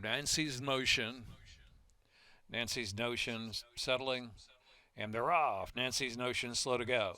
Nancy's Motion. Nancy's Notion settling, and they're off. Nancy's Notion slow to go.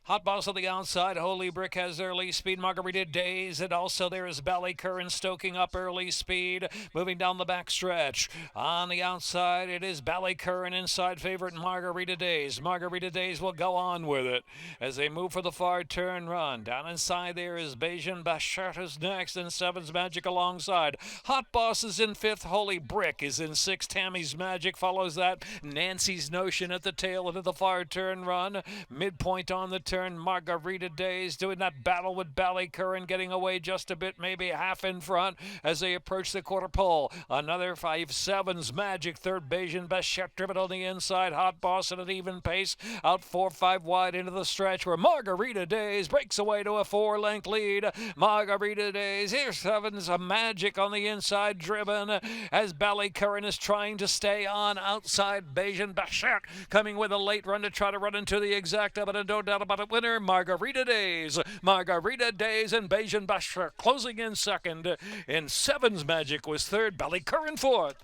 Hot Boss on the outside. Holy Brick has early speed. Margarita Days. And also there is Ballycurran stoking up early speed. Moving down the back stretch. On the outside, it is Ballycurran inside favorite Margarita Days. Margarita Days will go on with it as they move for the far turn run. Down inside there is Bajan Bashert is next. And Seven's Magic alongside. Hot Boss is in fifth. Holy Brick is in sixth. Tammy's Magic follows that. Nancy's Notion at the tail end of the far turn run. Midpoint on the turn. Margarita Days doing that battle with Ballycurran, getting away just a bit, maybe half in front as they approach the quarter pole. Another 5-7's Magic, third Bajan Bashert driven on the inside. Hot Boss at an even pace, out 4-5 wide into the stretch where Margarita Days breaks away to a 4-length lead. Margarita Days, here's Seven's Magic on the inside driven as Ballycurran is trying to stay on outside. Bajan Bashert coming with a late run to try to run into the exacta, but no doubt about it. Winner Margarita Days. Margarita Days and Bajan Bashert closing in second. And Seven's Magic was third. Ballycurran fourth.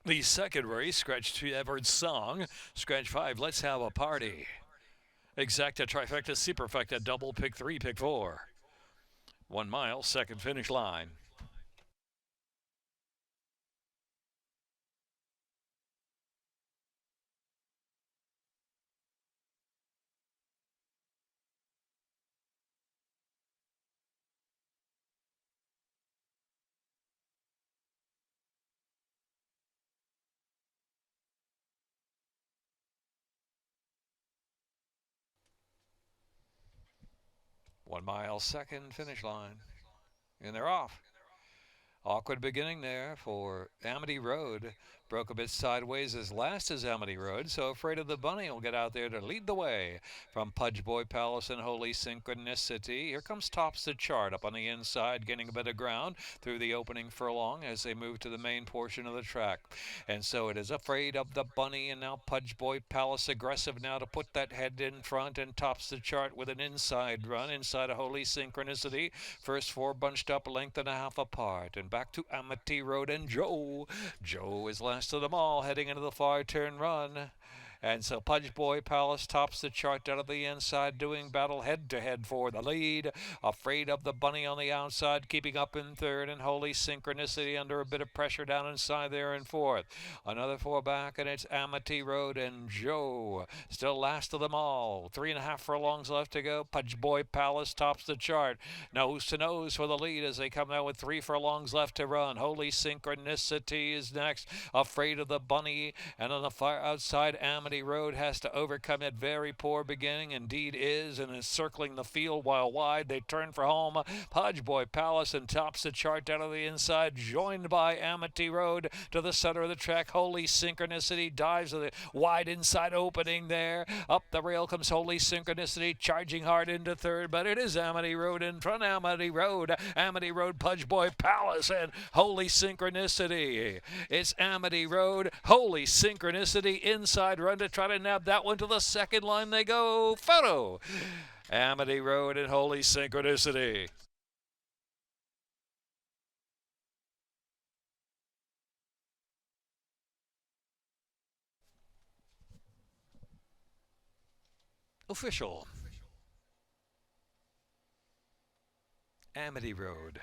The second race, Scratch 2 Everett's song. Scratch 5, Let's Have a Party. Exacta, trifecta, superfecta, double, pick 3, pick 4. 1 mile, second finish line. One mile, second finish line. And they're off. Awkward beginning there for Amity Road. Broke a bit sideways as last as Amity Road, so Afraid of the Bunny will get out there to lead the way from Pudge Boy Palace and Holy Synchronicity. Here comes Tops the Chart up on the inside, gaining a bit of ground through the opening furlong as they move to the main portion of the track. And so it is Afraid of the Bunny and now Pudge Boy Palace aggressive now to put that head in front and Tops the Chart with an inside run inside of Holy Synchronicity. First four bunched up, length and a half apart. And back to Amity Road and Joe. Joe is last of them all, heading into the far turn run. And so Pudge Boy Palace tops the chart out of the inside, doing battle head-to-head for the lead. Afraid of the Bunny on the outside, keeping up in third, and Holy Synchronicity under a bit of pressure down inside there in fourth. Another four back, and it's Amity Road and Joe. Still last of them all. 3.5 furlongs left to go. Pudge Boy Palace tops the chart. Nose to nose for the lead as they come out with 3 furlongs left to run. Holy Synchronicity is next. Afraid of the Bunny, and on the far outside, Amity Road has to overcome that very poor beginning, indeed is, and is circling the field while wide. They turn for home. Pudge Boy Palace and tops the chart out of the inside, joined by Amity Road to the center of the track. Holy Synchronicity dives with a wide inside opening there. Up the rail comes Holy Synchronicity, charging hard into third, but it is Amity Road in front. Amity Road, Pudge Boy Palace, and Holy Synchronicity. It's Amity Road, Holy Synchronicity, inside run to try to nab that one to the second line. They go. Photo. Amity Road and Holy Synchronicity. Official. Amity Road.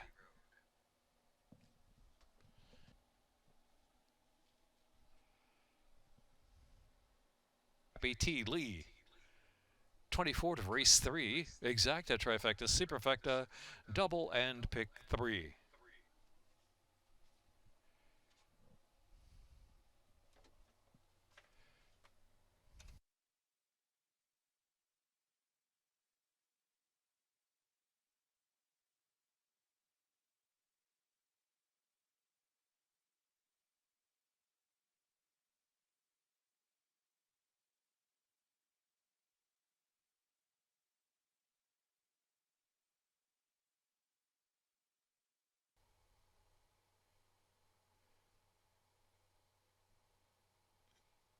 BT Lee. 24 to race 3. Exacta, trifecta, superfecta, double, and pick 3.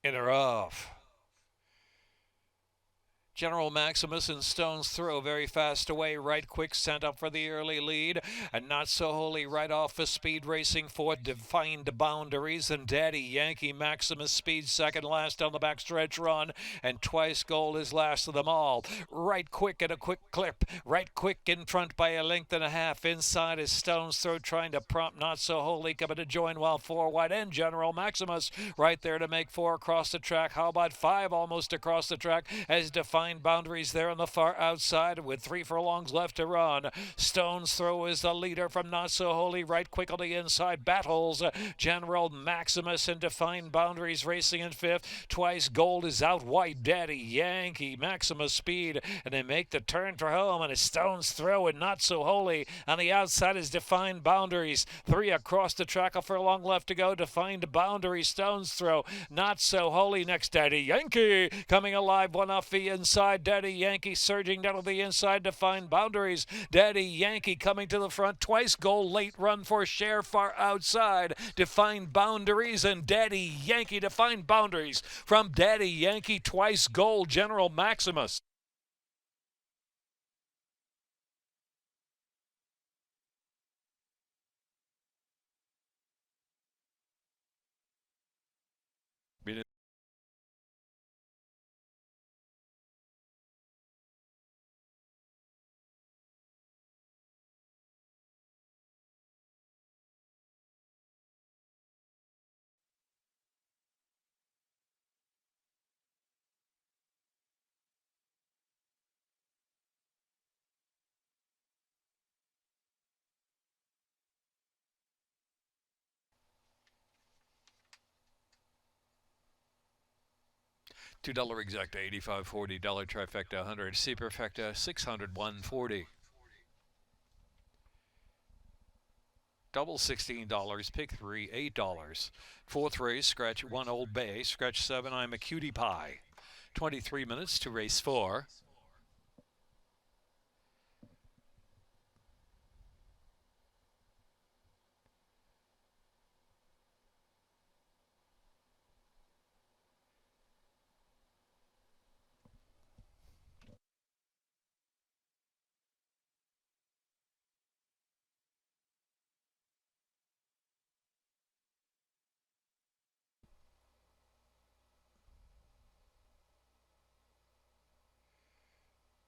In her off. General Maximus and Stone's Throw very fast away. Right Quick sent up for the early lead. And Not So Holy right off the speed racing fourth. Defined Boundaries. And Daddy Yankee Maximus speed second last on the backstretch run. And Twice Gold is last of them all. Right Quick at a quick clip. Right Quick in front by a length and a half. Inside is Stone's Throw trying to prompt Not So Holy coming to join while four wide and General Maximus right there to make four across the track. How about five almost across the track as Defined Boundaries there on the far outside with 3 furlongs left to run. Stone's Throw is the leader from Not So Holy. Right Quick on the inside battles General Maximus and Defined Boundaries racing in fifth. Twice Gold is out wide. Daddy Yankee Maximus speed and they make the turn for home and a Stone's Throw and Not So Holy. On the outside is Defined Boundaries. 3 across the track, a furlong left to go. Defined Boundaries, Stone's Throw, Not So Holy next. Daddy Yankee coming alive, one off the inside. Daddy Yankee surging down to the inside. Defined Boundaries. Daddy Yankee coming to the front. Twice Gold late run for share far outside. Defined Boundaries and Daddy Yankee. Defined Boundaries from Daddy Yankee. Twice Gold. General Maximus. $2 exacta, 85.40. Dollar trifecta, 100. Superfecta, 600, 140. Double $16. Pick 3, $8. Fourth race, scratch 1 Old Bay. Scratch 7, I'm a Cutie Pie. 23 minutes to race 4.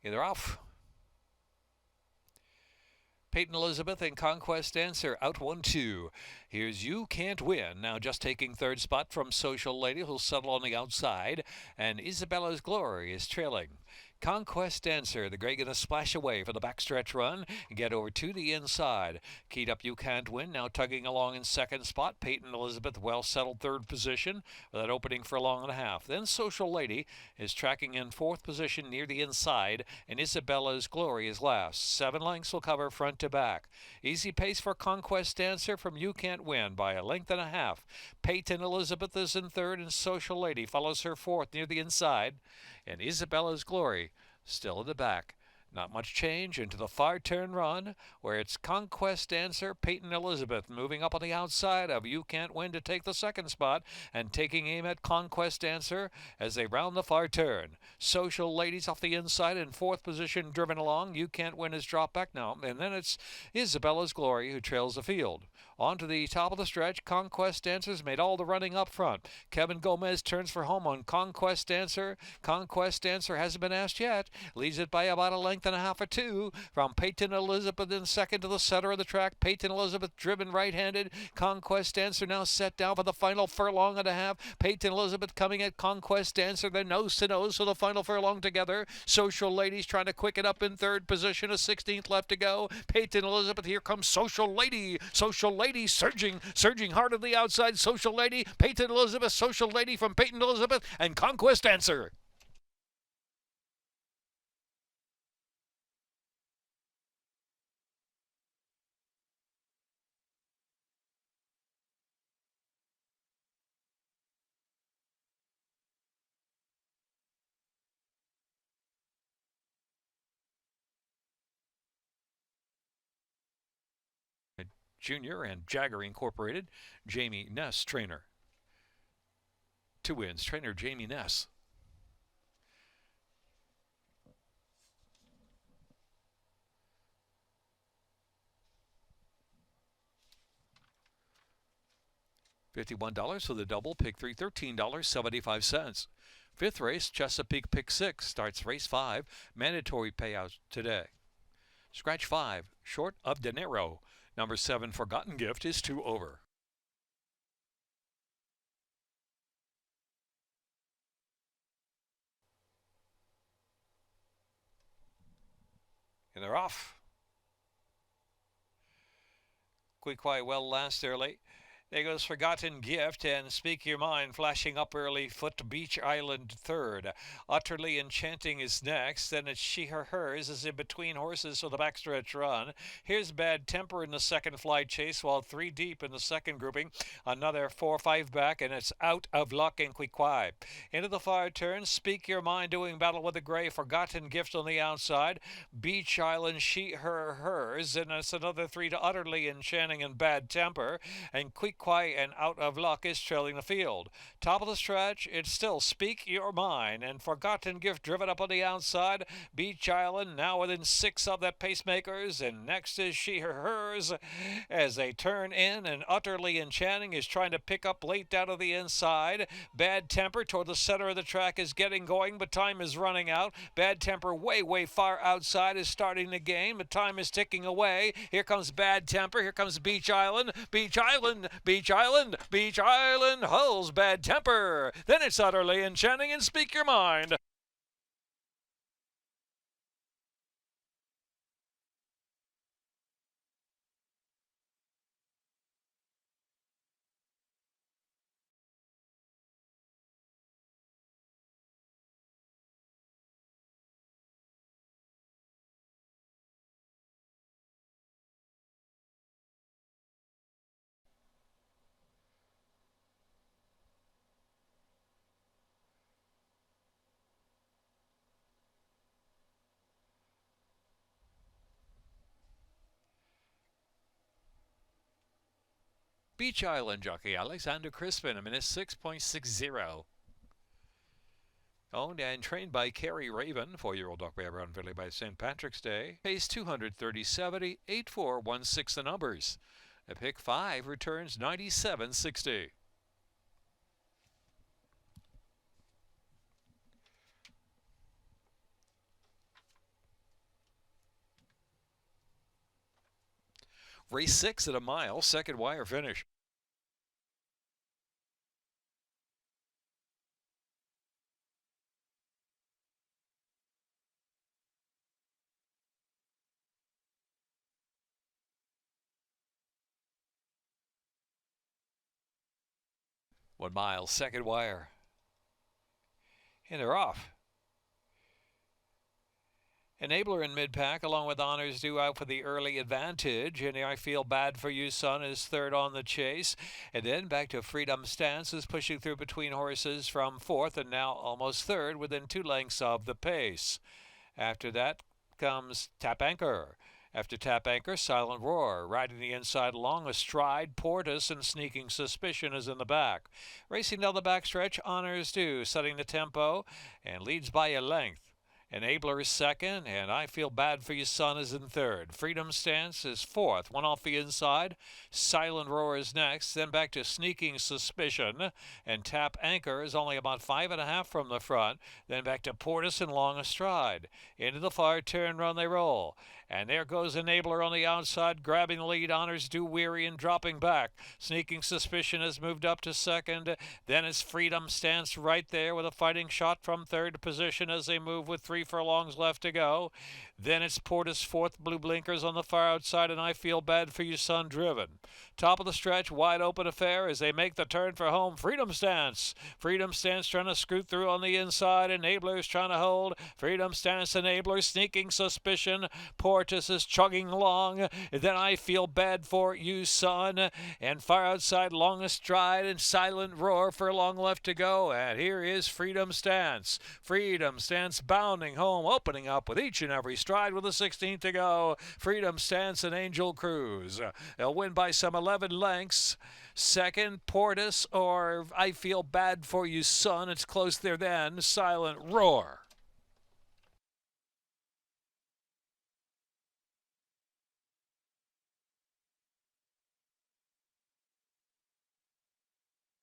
They're off. Peyton Elizabeth and Conquest Dancer out 1-2. Here's You Can't Win. Now just taking third spot from Social Lady, who'll settle on the outside. And Isabella's Glory is trailing. Conquest Dancer, the gray gonna splash away for the backstretch run and get over to the inside. Keyed up You Can't Win, now tugging along in second spot. Peyton Elizabeth well settled third position with that opening for a long and a half. Then Social Lady is tracking in fourth position near the inside, and Isabella's Glory is last. 7 lengths will cover front to back. Easy pace for Conquest Dancer from You Can't Win by a length and a half. Peyton Elizabeth is in third, and Social Lady follows her fourth near the inside, and Isabella's Glory still in the back. Not much change into the far turn run, where it's Conquest Dancer, Peyton Elizabeth moving up on the outside of You Can't Win to take the second spot, and taking aim at Conquest Dancer as they round the far turn. Social Ladies off the inside in fourth position, driven along. You Can't Win has dropped back now, and then it's Isabella's Glory who trails the field. On to the top of the stretch, Conquest Dancer's made all the running up front. Kevin Gomez turns for home on Conquest Dancer. Conquest Dancer hasn't been asked yet. Leads it by about a length and a half or 2 from Peyton Elizabeth in second to the center of the track. Peyton Elizabeth driven right-handed. Conquest Dancer now set down for the final furlong and a half. Peyton Elizabeth coming at Conquest Dancer. They're nose to nose for the final furlong together. Social Ladies trying to quicken up in third position. A 16th left to go. Peyton Elizabeth, here comes Social Lady. Social Lady surging hard on the outside. Social Lady, Peyton Elizabeth, Social Lady from Peyton Elizabeth, and Conquest Dancer. Jr. and Jagger Incorporated, Jamie Ness, trainer. 2 wins, trainer Jamie Ness. $51 for the double, pick 3, $13.75. Fifth race, Chesapeake Pick 6, starts race 5, mandatory payout today. Scratch 5, short of dinero. Number 7, Forgotten Gift, is 2 over. And they're off. Quick, quiet, well last early. There goes Forgotten Gift and Speak Your Mind, flashing up early. Foot Beach Island third. Utterly Enchanting is next. Then it's She, Her, Hers is in between horses for the backstretch run. Here's Bad Temper in the second fly chase, while 3 deep in the second grouping. Another 4-5 back, and it's Out of Luck and Quick Quiet. Into the far turn, Speak Your Mind doing battle with the gray. Forgotten Gift on the outside. Beach Island, She, Her, Hers, and it's another 3 to Utterly Enchanting and Bad Temper. And Quick Quiet and Out of Luck is trailing the field. Top of the stretch, it's still Speak Your Mind and Forgotten Gift driven up on the outside. Beach Island now within 6 of the pacemakers, and next is She, Her, Hers as they turn in, and Utterly Enchanting is trying to pick up late down to the inside. Bad Temper toward the center of the track is getting going, but time is running out. Bad Temper way far outside is starting the game, but time is ticking away. Here comes Bad Temper, here comes Beach Island, Beach Island, Beach Island, Beach Island hulls Bad Temper. Then it's Utterly Enchanting and Speak Your Mind. Beach Island jockey Alexander Crispin, a minute 6.60. Owned and trained by Kerry Raven, 4-year-old Doc Bear run Philly by St. Patrick's Day. Pays 230.70, 8416 the numbers. A pick 5 returns 97.60. Race 6 at a mile, second wire finish. One mile, second wire. And they're off. Enabler in mid-pack, along with Honors Due out for the early advantage. And I Feel Bad for You, Son, is third on the chase. And then back to Freedom Stance, is pushing through between horses from fourth and now almost third, within 2 lengths of the pace. After that comes Tap Anchor. After Tap Anchor, Silent Roar. Riding the inside along a stride, Portus and Sneaking Suspicion is in the back. Racing down the backstretch, Honors Due, setting the tempo and leads by a length. Enabler is second, and I Feel Bad for You, Son is in third. Freedom Stance is fourth, 1 off the inside. Silent Roar is next, then back to Sneaking Suspicion, and Tap Anchor is only about 5.5 from the front, then back to Portus and Long Astride. Into the far turn run they roll, and there goes Enabler on the outside, grabbing the lead. Honors Due weary and dropping back. Sneaking Suspicion has moved up to second, then it's Freedom Stance right there with a fighting shot from third position as they move with 3 furlongs left to go. Then it's Portus fourth, Blue Blinkers on the far outside, and I Feel Bad for You, Son driven. Top of the stretch, wide open affair as they make the turn for home. Freedom Stance. Freedom Stance trying to scoot through on the inside. Enabler's trying to hold. Freedom Stance, Enabler, Sneaking Suspicion. Portus is chugging along. Then I Feel Bad for You, Son. And far outside, Long Astride and Silent Roar, furlong left to go. And here is Freedom Stance. Freedom Stance bounding home, opening up with each and every stride with a 16th to go. Freedom Stance and Angel Cruise. They'll win by some 11 lengths. Second, Portis or I Feel Bad for You, Son. It's close there then. Silent Roar.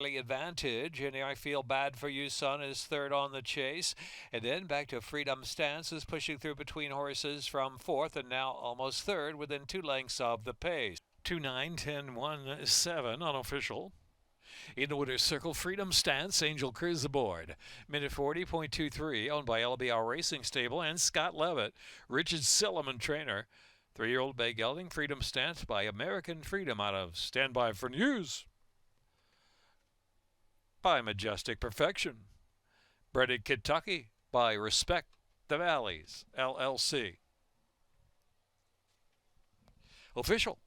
Advantage, and I Feel Bad for You, Son is third on the chase, and then back to Freedom Stance is pushing through between horses from fourth and now almost third within 2 lengths of the pace. 2-9, 10, 1, 7 unofficial. In the winner's circle, Freedom Stance, Angel Cruz aboard. Minute 40.23, owned by LBR Racing Stable and Scott Levitt, Richard Silliman trainer. 3-year-old bay gelding, Freedom Stance by American Freedom out of Standby for News. By Majestic Perfection. Bred in Kentucky by Respect the Valleys, LLC. Official.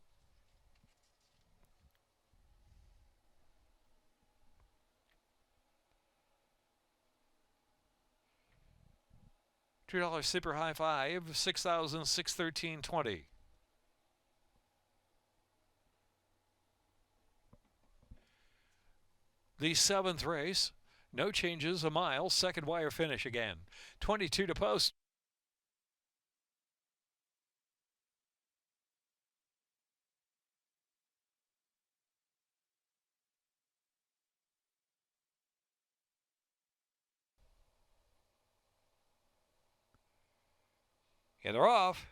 $2 super high five, 6,613.20. The 7th race, no changes, a mile, second wire finish again. 22 to post. And they're off.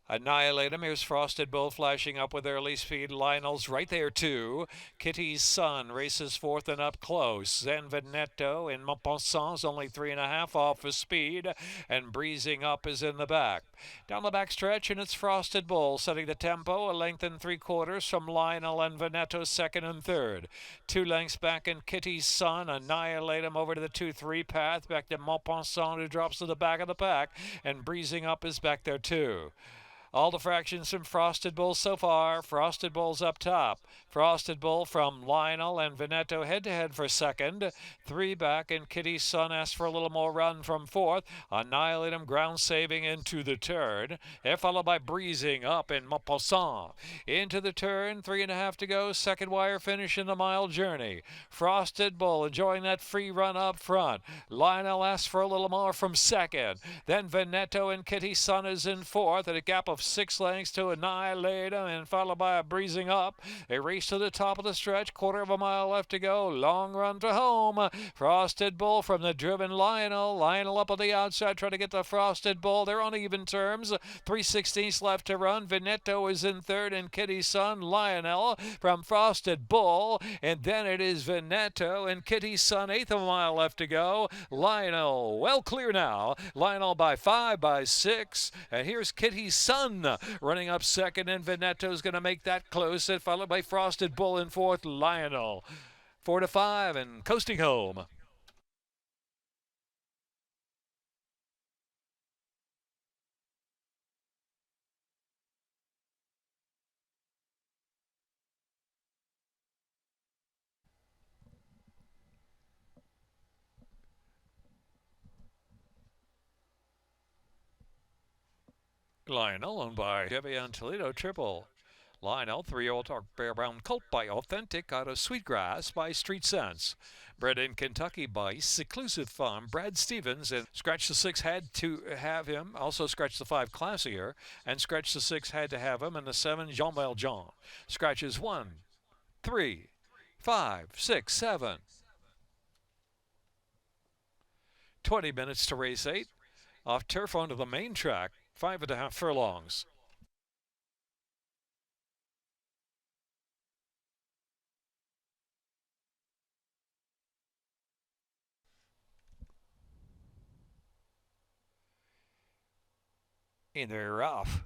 Annihilate him. Here's Frosted Bull flashing up with early speed. Lionel's right there too. Kitty's Son races fourth and up close. Then Veneto in Maupassant's only 3.5 off his speed. And Breezing Up is in the back. Down the back stretch, and it's Frosted Bull setting the tempo. A length and 3/4 from Lionel and Veneto second and third. 2 lengths back in Kitty's Son. Annihilate him over to the 2-3 path. Back to Maupassant, who drops to the back of the pack. And Breezing Up is back there too. All the fractions from Frosted Bull so far. Frosted Bull's up top. Frosted Bull from Lionel and Veneto head-to-head for second. 3 back, and Kitty's Son asks for a little more run from fourth. Annihilate him ground saving into the turn. They're followed by Breezing Up in Maupassant. Into the turn, 3.5 to go. Second wire finish in the mile journey. Frosted Bull enjoying that free run up front. Lionel asks for a little more from second. Then Veneto and Kitty's Son is in fourth at a gap of 6 lengths to Annihilate him, and followed by a Breezing Up. They race to the top of the stretch, 1/4 mile left to go. Long run to home. Frosted Bull from the driven Lionel. Lionel up on the outside trying to get the Frosted Bull. They're on even terms. 3/16 left to run. Veneto is in third, and Kitty's Son. Lionel from Frosted Bull, and then it is Veneto and Kitty's Son. 1/8 mile left to go. Lionel well clear now. Lionel by 5, by 6, and here's Kitty's Son running up second, and Veneto's going to make that close, and followed by Frosted Bull in fourth. Lionel 4 to 5 and coasting home. Lionel owned by Devian Toledo Triple. Lionel, 3-year-old dark bear brown colt by Authentic out of Sweetgrass by Street Sense. Bred in Kentucky by Seclusive Farm, Brad Stevens, and Scratch the 6 had to have him. Also Scratch the 5 Classier, and Scratch the 6 had to have him, and the 7 Jean Valjean. Scratches 1, 3, 5, 6, 7. 20 minutes to race 8. Off turf onto the main track, 5.5 furlongs. And they're off.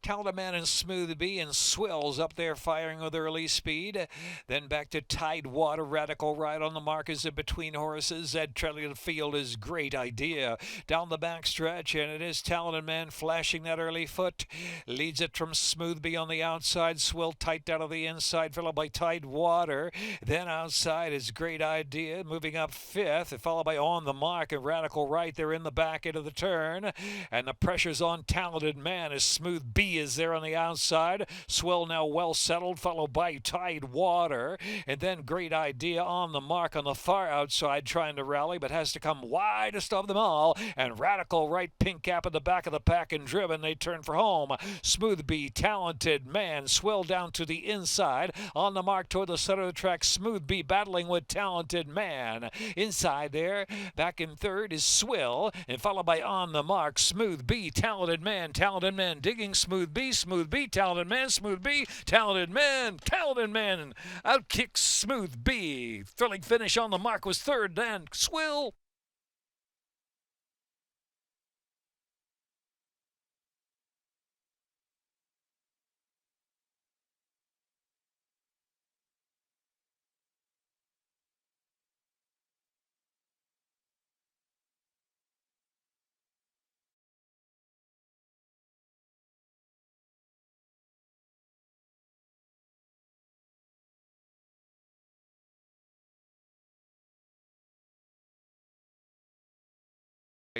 Talented Man and Smooth B and Swills up there firing with early speed. Then back to Tidewater. Radical Ride on the mark is in between horses. Zed Treadling the field is great idea. Down the back stretch, and it is Talented Man flashing that early foot. Leads it from Smooth B on the outside. Swill tight down to the inside, followed by Tidewater. Then outside is Great Idea, moving up fifth, followed by On the Mark and Radical Right. They're in the back into the turn, and the pressure's on Talented Man as Smooth B Abby is there on the outside. Swill now well settled, followed by Tidewater. And then Great Idea on the mark on the far outside, trying to rally, but has to come widest of them all. And Radical Right, Pink Cap at the back of the pack and driven. They turn for home. Smooth B, Talented Man, Swill down to the inside. On the mark toward the center of the track, Smooth B battling with Talented Man. Inside there, back in third is Swill, and followed by On the Mark, Smooth B, Talented Man digging Smooth B, Talented Man, Smooth B, Talented Man, out kicks Smooth B. Thrilling finish. On the Mark was third, then Swill.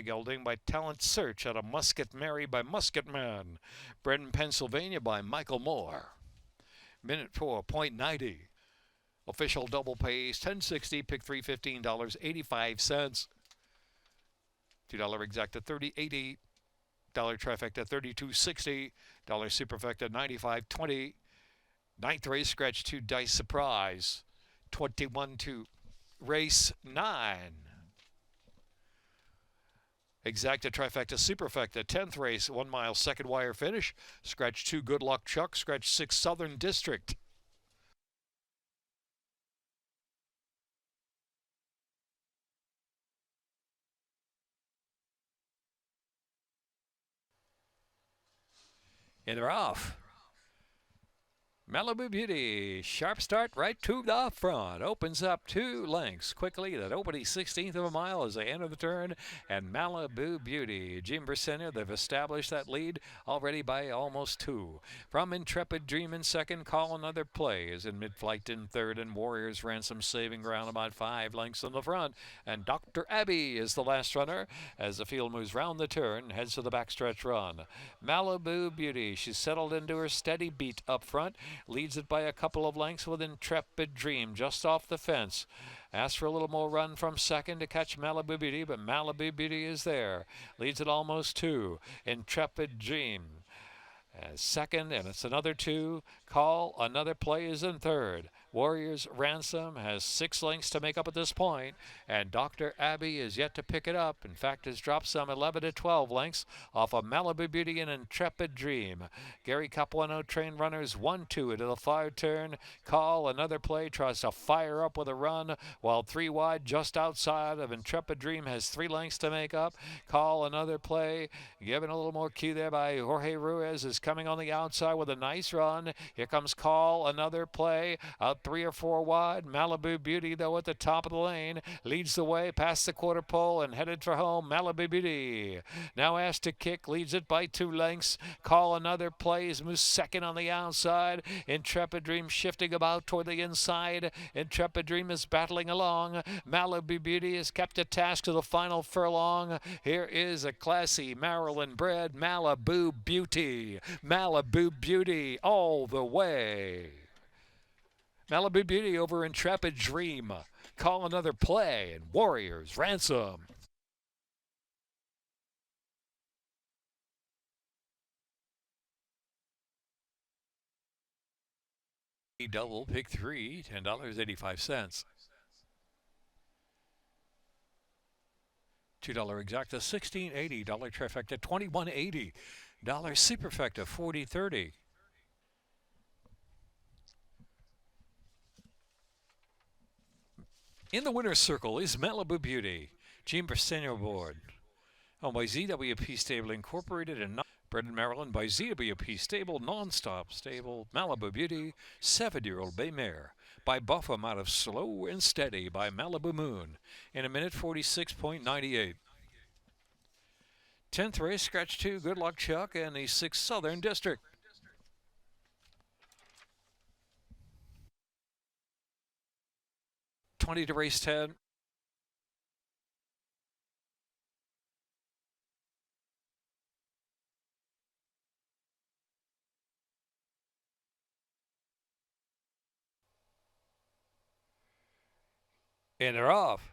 Gelding by Talent Search out of Musket Mary by Musket Man. Bred in Pennsylvania by Michael Moore. Minute 4.90. Official double pays $10.60. Pick $3 $15.85. $2 exacta $30.80. Trifecta $32.60. Superfecta $95.20. Ninth race scratch 2 dice surprise. 21 to race 9. Exacta, trifecta, superfecta, 10th race, 1 mile, second wire finish. Scratch 2, Good Luck Chuck. Scratch 6, Southern District. And they're off. Malibu Beauty, sharp start right to the front. Opens up 2 lengths quickly. That opening 16th of a mile as they enter the turn. And Malibu Beauty, Jim Briseno, they've established that lead already by almost 2. From Intrepid Dream in second, Call Another Play is in mid-flight in third. And Warriors Ransom saving ground about 5 lengths in the front. And Dr. Abby is the last runner as the field moves round the turn, heads to the backstretch run. Malibu Beauty, she's settled into her steady beat up front. Leads it by a couple of lengths with Intrepid Dream just off the fence. Asks for a little more run from second to catch Malibu Beauty, but Malibu Beauty is there. Leads it almost 2. Intrepid Dream second, and it's another 2. Call Another Play is in third. Warriors Ransom has 6 lengths to make up at this point, and Dr. Abby is yet to pick it up. In fact, has dropped some 11 to 12 lengths off of Malibu Beauty and Intrepid Dream. Gary Capuano train runners 1-2 into the far turn. Call Another Play tries to fire up with a run, while 3 wide just outside of Intrepid Dream has 3 lengths to make up. Call Another Play, given a little more cue there by Jorge Ruiz, is coming on the outside with a nice run. Here comes Call Another Play, out 3 or 4 wide. Malibu Beauty, though, at the top of the lane, leads the way past the quarter pole and headed for home. Malibu Beauty now asked to kick, leads it by 2 lengths. Call Another Play is moves second on the outside. Intrepid Dream shifting about toward the inside. Intrepid Dream is battling along. Malibu Beauty is kept at task to the final furlong. Here is a classy Maryland bred Malibu Beauty. Malibu Beauty all the way. Malibu Beauty over Intrepid Dream. Call Another Play and Warriors Ransom. Double pick 3, $10.85. $2 exacta, $16.80. Trifecta, $21.80. Superfecta, $40.30. In the winner's circle is Malibu Beauty. Jim Briseno aboard. Owned by ZWP Stable Incorporated and bred in Maryland by ZWP Stable, Non-Stop Stable. Malibu Beauty, 7-year-old bay mare. By Buffum out of Slow and Steady by Malibu Moon. In a minute 46.98. 10th race, scratch 2, Good Luck Chuck, and the 6th Southern District. 20 to race 10. And they're off.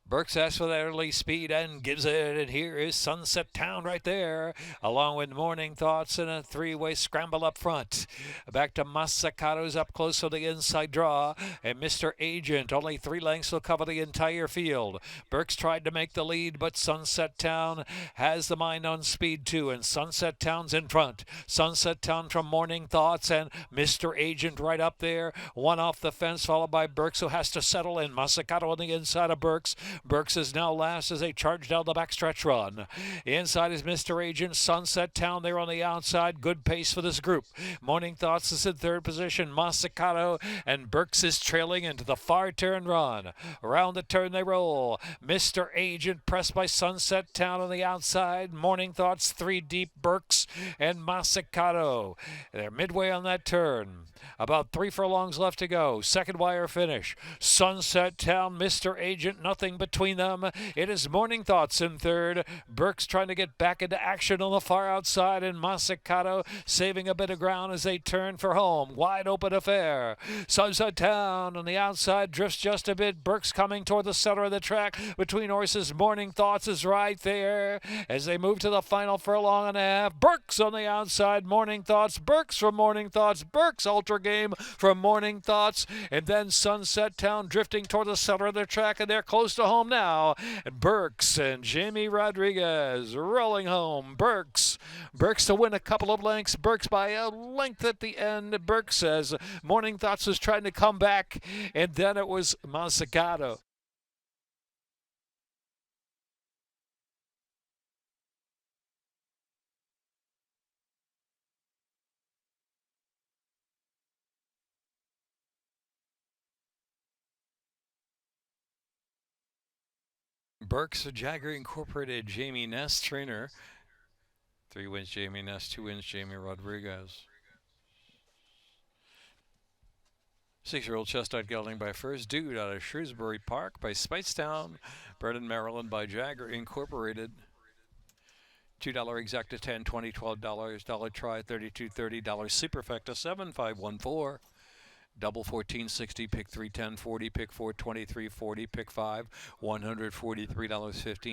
Burks asks for that early speed and gives it, and here is Sunset Town right there, along with Morning Thoughts and a three-way scramble up front. Back to Masacato's up close for the inside draw, and Mr. Agent, only 3 lengths will cover the entire field. Burks tried to make the lead, but Sunset Town has the mind on speed too, and Sunset Town's in front. Sunset Town from Morning Thoughts and Mr. Agent right up there. One off the fence, followed by Burks, who has to settle in. Masacato on the inside of Burks. Burks is now last as they charge down the backstretch run. Inside is Mr. Agent. Sunset Town there on the outside. Good pace for this group. Morning Thoughts is in third position. Masacato and Burks is trailing into the far turn run. Around the turn they roll. Mr. Agent pressed by Sunset Town on the outside. Morning Thoughts 3 deep. Burks and Masacato. They're midway on that turn. About 3 furlongs left to go. Second wire finish. Sunset Town, Mr. Agent, nothing between them. It is Morning Thoughts in third. Burks trying to get back into action on the far outside, and Masacato saving a bit of ground as they turn for home. Wide open affair. Sunset Town on the outside drifts just a bit. Burks coming toward the center of the track between horses. Morning Thoughts is right there as they move to the final furlong and a half. Burks on the outside. Morning Thoughts. Burks from Morning Thoughts. Burks Ultra Game from Morning Thoughts, and then Sunset Town drifting toward the center of the track, and they're close to home now. And Burks and Jamie Rodriguez rolling home. Burks to win a couple of lengths. Burks by a length at the end. Burks says Morning Thoughts was trying to come back, and then it was Masacato. Burks, Jagger Incorporated, Jamie Ness, trainer. 3 wins Jamie Ness, 2 wins Jamie Rodriguez. 6-year-old Chestnut Gelding by First Dude out of Shrewsbury Park by Speightstown, Vernon, Maryland by Jagger Incorporated. $2 exacta 10, $20, $12, dollar try 32, $30 superfecta 7514. Double 1460, pick 310, 40, pick 4, 23, 40, pick 5, $143.15.